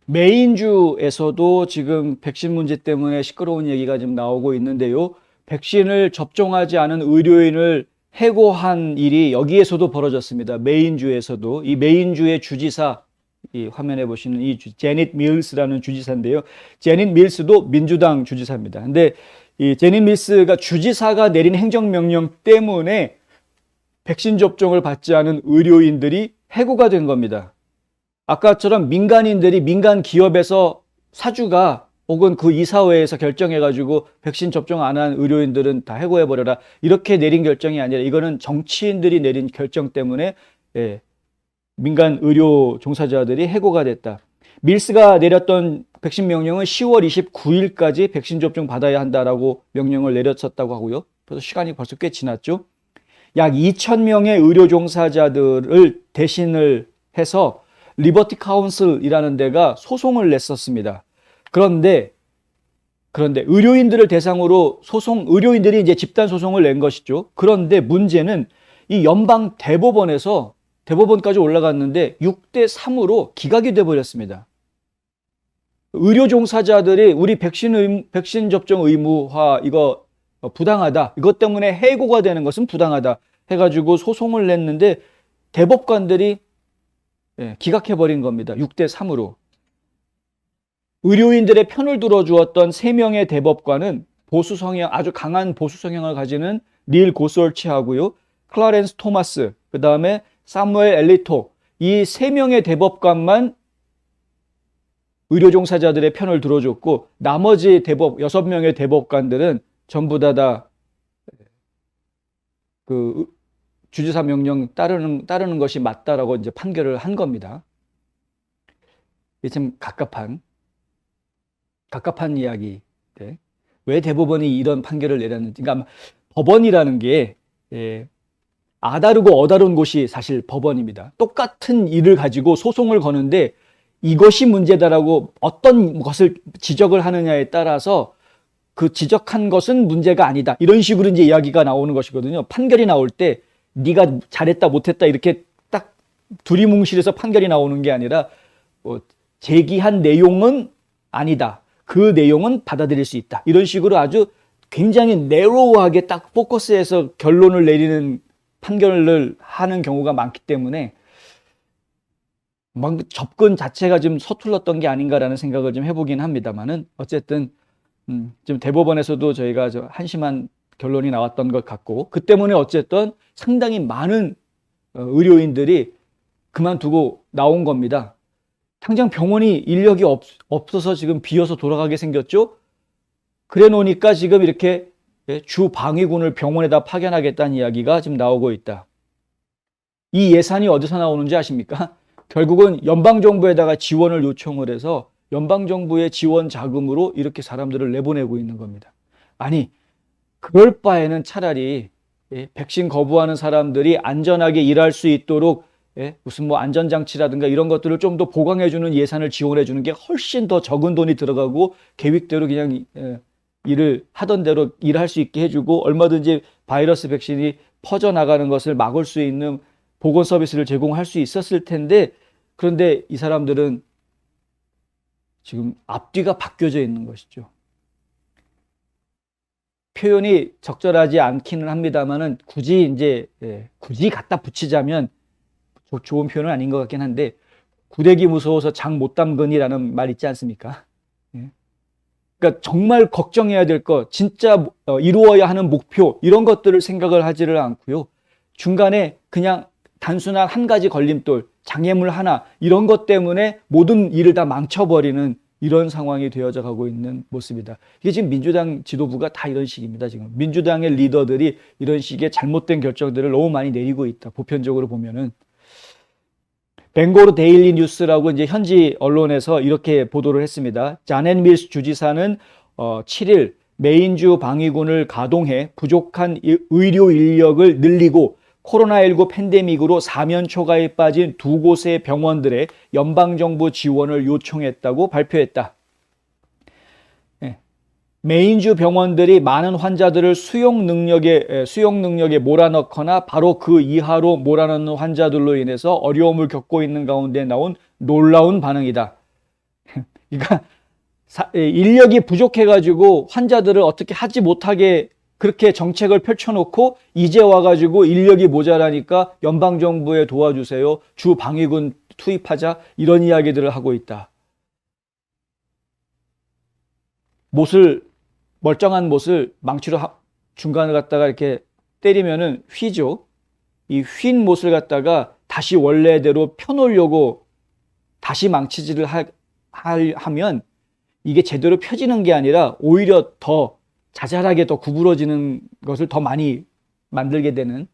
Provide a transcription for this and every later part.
메인주에서도 지금 백신 문제 때문에 시끄러운 얘기가 지금 나오고 있는데요. 백신을 접종하지 않은 의료인을 해고한 일이 여기에서도 벌어졌습니다. 메인주에서도. 이 메인주의 주지사, 이 화면에 보시는 이 제닛 밀스라는 주지사인데요. 제닛 밀스도 민주당 주지사입니다. 근데 이 제닛 밀스가 주지사가 내린 행정명령 때문에 백신 접종을 받지 않은 의료인들이 해고가 된 겁니다. 아까처럼 민간인들이 민간 기업에서 사주가 혹은 그 이사회에서 결정해가지고 백신 접종 안 한 의료인들은 다 해고해버려라. 이렇게 내린 결정이 아니라 이거는 정치인들이 내린 결정 때문에 민간 의료 종사자들이 해고가 됐다. 밀스가 내렸던 백신 명령은 10월 29일까지 백신 접종 받아야 한다라고 명령을 내렸었다고 하고요. 그래서 시간이 벌써 꽤 지났죠. 약 2,000명의 의료 종사자들을 대신을 해서 리버티 카운슬이라는 데가 소송을 냈었습니다. 그런데 의료인들을 대상으로 의료인들이 이제 집단 소송을 낸 것이죠. 그런데 문제는 이 연방 대법원까지 올라갔는데 6대3으로 기각이 돼 버렸습니다. 의료 종사자들이 우리 백신 접종 의무화 이거 부당하다. 이것 때문에 해고가 되는 것은 부당하다. 해가지고 소송을 냈는데 대법관들이 기각해버린 겁니다. 6대3으로. 의료인들의 편을 들어주었던 3명의 대법관은 아주 강한 보수 성향을 가지는 닐 고솔치하고요. 클라렌스 토마스, 그 다음에 사무엘 엘리토. 이 3명의 대법관만 의료 종사자들의 편을 들어줬고 나머지 6명의 대법관들은 전부 다 그 주지사 명령 따르는 것이 맞다라고 이제 판결을 한 겁니다. 이게 참 갑갑한 이야기. 네. 왜 대법원이 이런 판결을 내렸는지. 그러니까 법원이라는 게 아다르고 어다른 곳이 사실 법원입니다. 똑같은 일을 가지고 소송을 거는데 이것이 문제다라고 어떤 것을 지적을 하느냐에 따라서 그 지적한 것은 문제가 아니다. 이런 식으로 이제 이야기가 나오는 것이거든요. 판결이 나올 때 네가 잘했다 못했다 이렇게 딱 두리뭉실해서 판결이 나오는 게 아니라 제기한 내용은 아니다. 그 내용은 받아들일 수 있다. 이런 식으로 아주 굉장히 내로우하게 딱 포커스해서 결론을 내리는 판결을 하는 경우가 많기 때문에 막 접근 자체가 좀 서툴렀던 게 아닌가라는 생각을 좀 해보긴 합니다만은 어쨌든 좀 대법원에서도 저희가 한심한 결론이 나왔던 것 같고 그 때문에 어쨌든 상당히 많은 의료인들이 그만두고 나온 겁니다. 당장 병원이 인력이 없어서 지금 비어서 돌아가게 생겼죠. 그래 놓으니까 지금 이렇게 주 방위군을 병원에다 파견하겠다는 이야기가 지금 나오고 있다. 이 예산이 어디서 나오는지 아십니까? 결국은 연방정부에다가 지원을 요청을 해서 연방정부의 지원 자금으로 이렇게 사람들을 내보내고 있는 겁니다. 아니, 그럴 바에는 차라리 백신 거부하는 사람들이 안전하게 일할 수 있도록 무슨 뭐 안전장치라든가 이런 것들을 좀 더 보강해주는 예산을 지원해주는 게 훨씬 더 적은 돈이 들어가고 계획대로 그냥 일을 하던 대로 일할 수 있게 해주고 얼마든지 바이러스 백신이 퍼져나가는 것을 막을 수 있는 보건 서비스를 제공할 수 있었을 텐데 그런데 이 사람들은 지금 앞뒤가 바뀌어져 있는 것이죠. 표현이 적절하지 않기는 합니다만은 굳이 갖다 붙이자면 좋은 표현은 아닌 것 같긴 한데 구데기 무서워서 장 못 담그니라는 말 있지 않습니까? 그러니까 정말 걱정해야 될 것, 진짜 이루어야 하는 목표 이런 것들을 생각을 하지를 않고요. 중간에 그냥 단순한 한 가지 걸림돌, 장애물 하나 이런 것 때문에 모든 일을 다 망쳐버리는 이런 상황이 되어져 가고 있는 모습이다. 이게 지금 민주당 지도부가 다 이런 식입니다. 지금 민주당의 리더들이 이런 식의 잘못된 결정들을 너무 많이 내리고 있다. 보편적으로 보면은. 벵고르 데일리 뉴스라고 이제 현지 언론에서 이렇게 보도를 했습니다. 자넷 밀스 주지사는 7일 메인주 방위군을 가동해 부족한 의료 인력을 늘리고 코로나19 팬데믹으로 사면 초가에 빠진 두 곳의 병원들의 연방정부 지원을 요청했다고 발표했다. 메인주 병원들이 많은 환자들을 수용 능력에 몰아넣거나 바로 그 이하로 몰아넣는 환자들로 인해서 어려움을 겪고 있는 가운데 나온 놀라운 반응이다. 그러니까 인력이 부족해가지고 환자들을 어떻게 하지 못하게 그렇게 정책을 펼쳐놓고 이제 와가지고 인력이 모자라니까 연방정부에 도와주세요. 주 방위군 투입하자. 이런 이야기들을 하고 있다. 멀쩡한 못을 망치로 중간을 갖다가 이렇게 때리면은 휘죠. 이 휜 못을 갖다가 다시 원래대로 펴놓으려고 다시 망치질을 하면 이게 제대로 펴지는 게 아니라 오히려 더 자잘하게 더 구부러지는 것을 더 많이 만들게 되는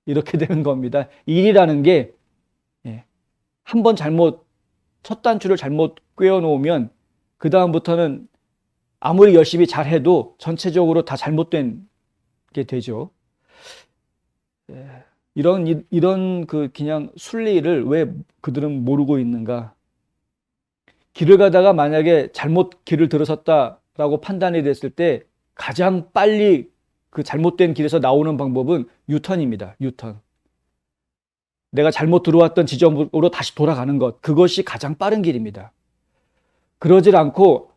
이렇게 되는 겁니다. 일이라는 게 한 번 첫 단추를 잘못 꿰어 놓으면 그 다음부터는 아무리 열심히 잘해도 전체적으로 다 잘못된 게 되죠. 이런 그냥 순리를 왜 그들은 모르고 있는가? 길을 가다가 만약에 잘못 길을 들어섰다라고 판단이 됐을 때 가장 빨리 그 잘못된 길에서 나오는 방법은 유턴입니다. 유턴. 내가 잘못 들어왔던 지점으로 다시 돌아가는 것. 그것이 가장 빠른 길입니다. 그러질 않고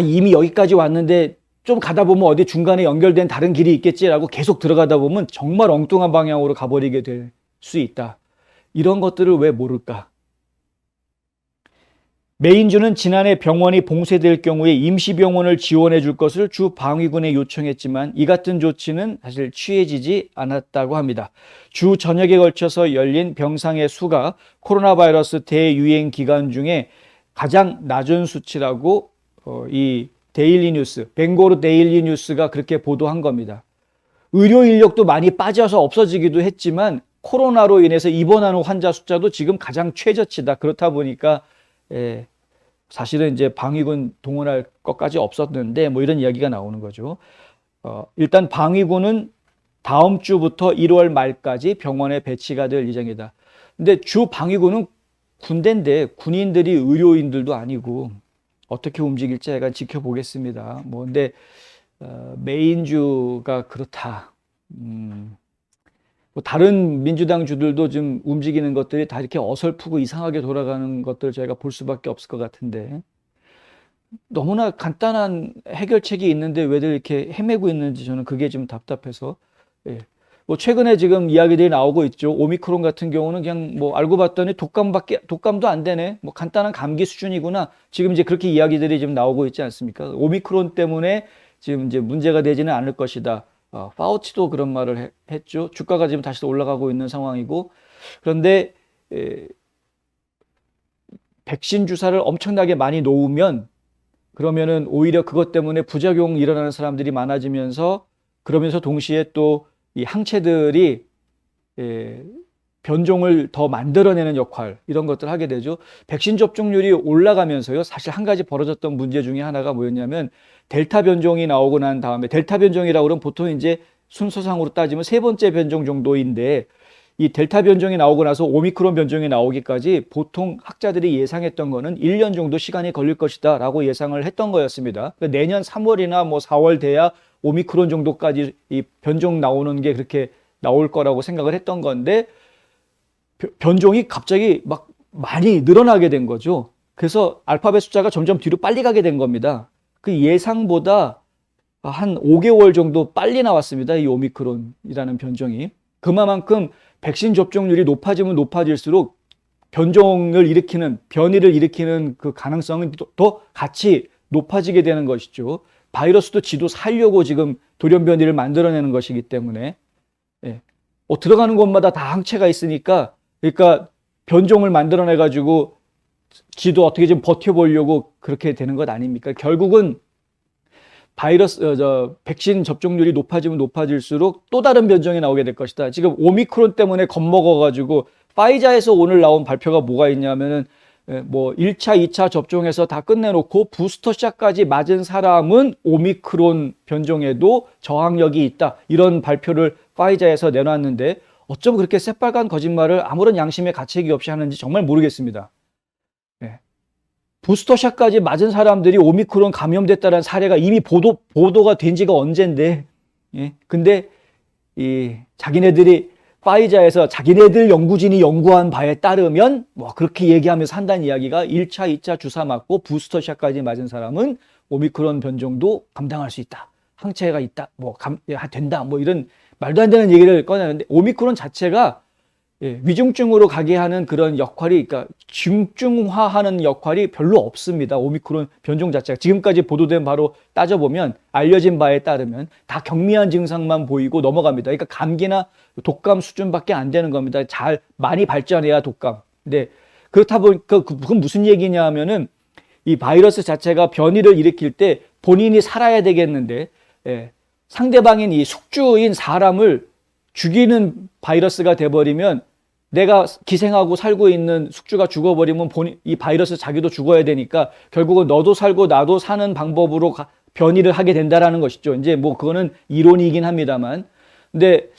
이미 여기까지 왔는데 좀 가다 보면 어디 중간에 연결된 다른 길이 있겠지라고 계속 들어가다 보면 정말 엉뚱한 방향으로 가버리게 될 수 있다. 이런 것들을 왜 모를까? 메인주는 지난해 병원이 봉쇄될 경우에 임시병원을 지원해 줄 것을 주 방위군에 요청했지만 이 같은 조치는 사실 취해지지 않았다고 합니다. 주 전역에 걸쳐서 열린 병상의 수가 코로나 바이러스 대유행 기간 중에 가장 낮은 수치라고 이 데일리 뉴스, 벵고르 데일리 뉴스가 그렇게 보도한 겁니다. 의료 인력도 많이 빠져서 없어지기도 했지만 코로나로 인해서 입원하는 환자 숫자도 지금 가장 최저치다. 그렇다 보니까 사실은 이제 방위군 동원할 것까지 없었는데 뭐 이런 이야기가 나오는 거죠. 일단 방위군은 다음 주부터 1월 말까지 병원에 배치가 될 예정이다. 근데 주 방위군은 군대인데 군인들이 의료인들도 아니고 어떻게 움직일지 약간 지켜보겠습니다. 근데 메인주가 그렇다. 다른 민주당 주들도 좀 움직이는 것들이 다 이렇게 어설프고 이상하게 돌아가는 것들을 저희가 볼 수밖에 없을 것 같은데 너무나 간단한 해결책이 있는데 왜들 이렇게 헤매고 있는지 저는 그게 좀 답답해서 최근에 지금 이야기들이 나오고 있죠. 오미크론 같은 경우는 그냥 알고 봤더니 독감도 안 되네. 간단한 감기 수준이구나. 지금 이제 그렇게 이야기들이 지금 나오고 있지 않습니까? 오미크론 때문에 지금 이제 문제가 되지는 않을 것이다. 파우치도 그런 말을 했죠. 주가가 지금 다시 올라가고 있는 상황이고 그런데 백신 주사를 엄청나게 많이 놓으면 그러면은 오히려 그것 때문에 부작용 일어나는 사람들이 많아지면서 그러면서 동시에 또 이 항체들이 변종을 더 만들어내는 역할 이런 것들을 하게 되죠. 백신 접종률이 올라가면서요. 사실 한 가지 벌어졌던 문제 중에 하나가 뭐였냐면 델타 변종이 나오고 난 다음에 델타 변종이라고 그러면 보통 이제 순서상으로 따지면 세 번째 변종 정도인데 이 델타 변종이 나오고 나서 오미크론 변종이 나오기까지 보통 학자들이 예상했던 거는 1년 정도 시간이 걸릴 것이다 라고 예상을 했던 거였습니다. 그러니까 내년 3월이나 4월 돼야 오미크론 정도까지 이 변종 나오는 게 그렇게 나올 거라고 생각을 했던 건데 변종이 갑자기 막 많이 늘어나게 된 거죠. 그래서 알파벳 숫자가 점점 뒤로 빨리 가게 된 겁니다. 그 예상보다 한 5개월 정도 빨리 나왔습니다. 이 오미크론이라는 변종이. 그만큼 백신 접종률이 높아지면 높아질수록 변이를 일으키는 그 가능성은 더 같이 높아지게 되는 것이죠. 바이러스도 지도 살려고 지금 돌연변이를 만들어내는 것이기 때문에 들어가는 곳마다 다 항체가 있으니까 그러니까 변종을 만들어내가지고 지도 어떻게 좀 버텨보려고 그렇게 되는 것 아닙니까? 결국은 백신 접종률이 높아지면 높아질수록 또 다른 변종이 나오게 될 것이다. 지금 오미크론 때문에 겁먹어가지고 파이자에서 오늘 나온 발표가 뭐가 있냐면은 1차, 2차 접종해서 다 끝내놓고 부스터샷까지 맞은 사람은 오미크론 변종에도 저항력이 있다. 이런 발표를 파이자에서 내놨는데 어쩜 그렇게 새빨간 거짓말을 아무런 양심의 가책이 없이 하는지 정말 모르겠습니다. 부스터샷까지 맞은 사람들이 오미크론 감염됐다는 사례가 이미 보도가 된 지가 언젠데, 근데 자기네들이 파이자에서 자기네들 연구진이 연구한 바에 따르면 뭐 그렇게 얘기하면서 한다는 이야기가 1차, 2차 주사 맞고 부스터샷까지 맞은 사람은 오미크론 변종도 감당할 수 있다. 항체가 있다. 뭐 된다. 뭐 이런 말도 안 되는 얘기를 꺼내는데 오미크론 자체가 위중증으로 가게 하는 그런 역할이, 그러니까 중증화하는 역할이 별로 없습니다. 오미크론 변종 자체가 지금까지 보도된 바로 따져보면 알려진 바에 따르면 다 경미한 증상만 보이고 넘어갑니다. 그러니까 감기나 독감 수준밖에 안 되는 겁니다. 많이 발전해야 독감. 근데 그렇다 보니까 그건 무슨 얘기냐 하면은 이 바이러스 자체가 변이를 일으킬 때 본인이 살아야 되겠는데 상대방인 이 숙주인 사람을 죽이는 바이러스가 돼버리면 내가 기생하고 살고 있는 숙주가 죽어버리면 이 바이러스 자기도 죽어야 되니까 결국은 너도 살고 나도 사는 방법으로 변이를 하게 된다라는 것이죠. 이제 뭐 그거는 이론이긴 합니다만. 근데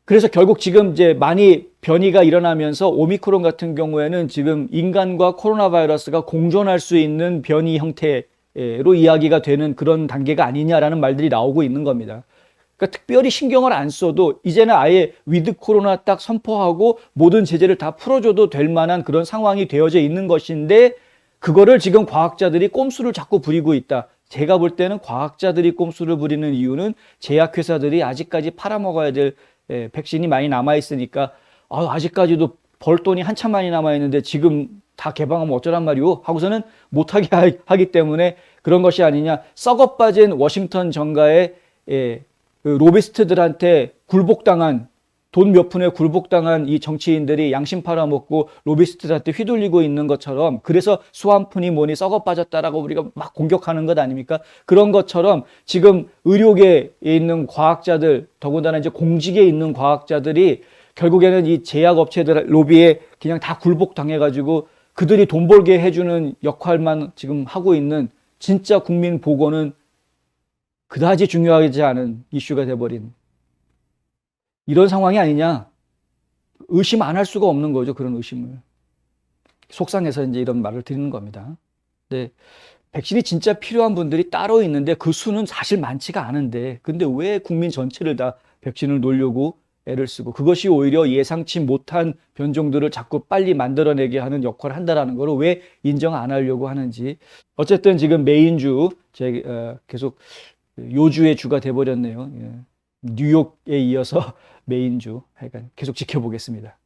그래서 결국 지금 이제 많이 변이가 일어나면서 오미크론 같은 경우에는 지금 인간과 코로나 바이러스가 공존할 수 있는 변이 형태로 이야기가 되는 그런 단계가 아니냐라는 말들이 나오고 있는 겁니다. 그러니까 특별히 신경을 안 써도 이제는 아예 위드 코로나 딱 선포하고 모든 제재를 다 풀어줘도 될 만한 그런 상황이 되어져 있는 것인데 그거를 지금 과학자들이 꼼수를 자꾸 부리고 있다. 제가 볼 때는 과학자들이 꼼수를 부리는 이유는 제약회사들이 아직까지 팔아먹어야 될 백신이 많이 남아있으니까 아직까지도 벌 돈이 한참 많이 남아있는데 지금 다 개방하면 어쩌란 말이오? 하고서는 못하게 하기 때문에 그런 것이 아니냐. 썩어 빠진 워싱턴 정가의 그 로비스트들한테 굴복당한, 돈 몇 푼에 굴복당한 이 정치인들이 양심 팔아먹고 로비스트들한테 휘둘리고 있는 것처럼, 그래서 수완푼이 뭐니 썩어 빠졌다라고 우리가 막 공격하는 것 아닙니까? 그런 것처럼 지금 의료계에 있는 과학자들, 더군다나 이제 공직에 있는 과학자들이 결국에는 이 제약업체들 로비에 그냥 다 굴복당해가지고 그들이 돈 벌게 해주는 역할만 지금 하고 있는, 진짜 국민 보건은 그다지 중요하지 않은 이슈가 돼버린 이런 상황이 아니냐. 의심 안 할 수가 없는 거죠. 그런 의심을. 속상해서 이제 이런 말을 드리는 겁니다. 네. 백신이 진짜 필요한 분들이 따로 있는데 그 수는 사실 많지가 않은데, 근데 왜 국민 전체를 다 백신을 놓으려고 애를 쓰고, 그것이 오히려 예상치 못한 변종들을 자꾸 빨리 만들어내게 하는 역할을 한다라는 걸 왜 인정 안 하려고 하는지. 어쨌든 지금 메인주 계속 요주의 주가 돼버렸네요. 뉴욕에 이어서 메인주. 하여간 계속 지켜보겠습니다.